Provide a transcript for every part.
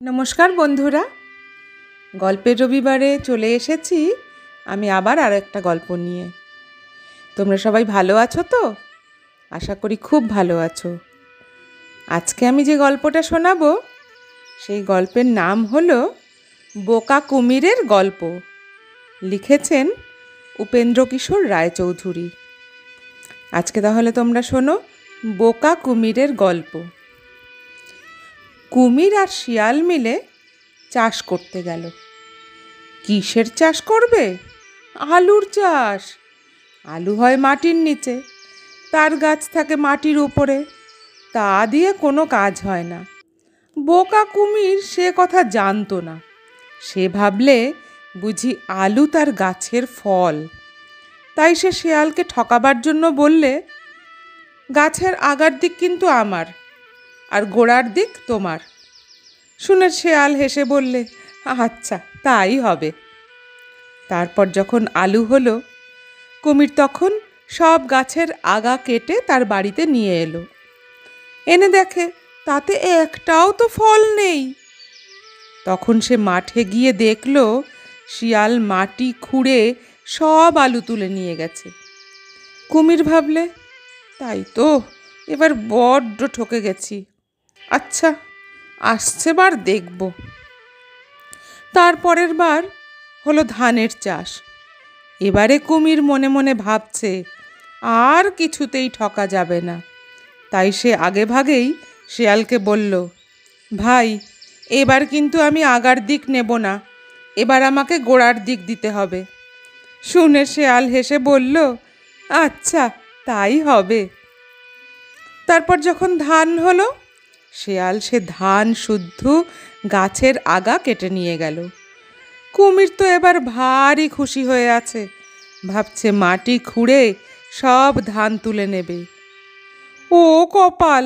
নমস্কার বন্ধুরা, গল্পের রবিবারে চলে এসেছি আমি আবার আর একটা গল্প নিয়ে। তোমরা সবাই ভালো আছো তো? আশা করি খুব ভালো আছো। আজকে আমি যে গল্পটা শোনাবো সেই গল্পের নাম হলো বোকা কুমিরের গল্প। লিখেছেন উপেন্দ্রকিশোর রায়চৌধুরী। আজকে তাহলে তোমরা শোনো বোকা কুমিরের গল্প। কুমির আর শিয়াল মিলে চাষ করতে গেল। কিসের চাষ করবে? আলুর চাষ। আলু হয় মাটির নিচে, তার গাছ থাকে মাটির উপরে, তা দিয়ে কোনো কাজ হয় না। বোকা কুমির সে কথা জানতো না। সে ভাবলে বুঝি আলু তার গাছের ফল। তাই সে শিয়ালকে ঠকাবার জন্য বললে, গাছের আগার দিক কিন্তু আমার, আর গোড়ার দিক তোমার। শুনে শেয়াল হেসে বললে, আচ্ছা তাই হবে। তারপর যখন আলু হলো, কুমির তখন সব গাছের আগা কেটে তার বাড়িতে নিয়ে এলো। এনে দেখে তাতে একটাও তো ফল নেই। তখন সে মাঠে গিয়ে দেখলো শিয়াল মাটি খুঁড়ে সব আলু তুলে নিয়ে গেছে। কুমির ভাবলে, তাই তো, এবার বড্ড ঠকে গেছি। আচ্ছা, আসছে বার দেখব। তারপরের বার হলো ধানের চাষ। এবারে কুমির মনে মনে ভাবছে আর কিছুতেই ঠকা যাবে না। তাই সে আগে ভাগেই শিয়ালকে বলল, ভাই, এবার কিন্তু আমি আগার দিক নেব না, এবার আমাকে গোড়ার দিক দিতে হবে। শুনে শিয়াল হেসে বলল, আচ্ছা তাই হবে। তারপর যখন ধান হলো, শিয়াল সে ধান শুদ্ধ গাছের আগা কেটে নিয়ে গেল। কুমির তো এবার ভারী খুশি হয়ে আছে, ভাবছে মাটি খুঁড়ে সব ধান তুলে নেবে। ও কপাল,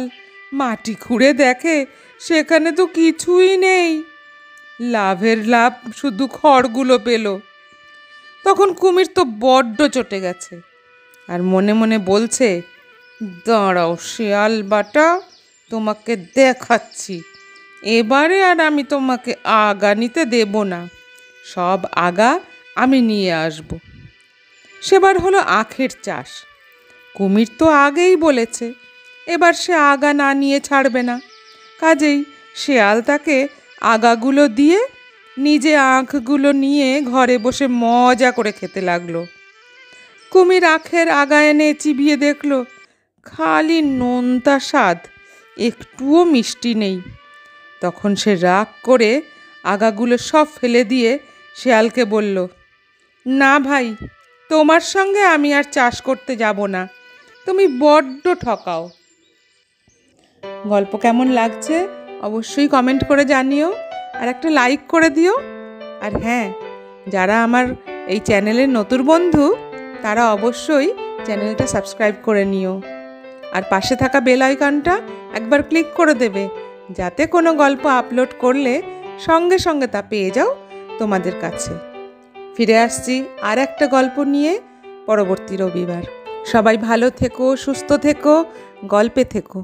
মাটি খুঁড়ে দেখে সেখানে তো কিছুই নেই। লাভের লাভ শুধু খড়গুলো পেল। তখন কুমির তো বড্ড চটে গেছে, আর মনে মনে বলছে, দাঁড়াও শিয়াল বাটা, তোমাকে দেখাচ্ছি। এবারে আর আমি তোমাকে আগা নিতে দেব না, সব আগা আমি নিয়ে আসব। সেবার হলো আখের চাষ। কুমির তো আগেই বলেছে এবার সে আগা না নিয়ে ছাড়বে না। কাজেই শেয়াল তাকে আগাগুলো দিয়ে নিজে আখগুলো নিয়ে ঘরে বসে মজা করে খেতে লাগলো। কুমির আখের আগা এনে চিবিয়ে দেখলো খালি নোনতা স্বাদ, একটুও মিষ্টি নেই। তখন সে রাগ করে আগাগুলো সব ফেলে দিয়ে শিয়ালকে বলল, না ভাই, তোমার সঙ্গে আমি আর চাষ করতে যাব না, তুমি বড্ড ঠকাও। গল্প কেমন লাগছে অবশ্যই কমেন্ট করে জানিও, আর একটা লাইক করে দিও। আর হ্যাঁ, যারা আমার এই চ্যানেলের নতুন বন্ধু তারা অবশ্যই চ্যানেলটা সাবস্ক্রাইব করে নিও, আর পাশে থাকা বেল আইকনটা একবার ক্লিক করে দেবে, যাতে কোনো গল্প আপলোড করলে সঙ্গে সঙ্গে তা পেয়ে যাও তোমাদের কাছে। ফিরে আসছি আর একটা গল্প নিয়ে পরবর্তী রবিবার। সবাই ভালো থেকো, সুস্থ থেকো, গল্পে থেকো।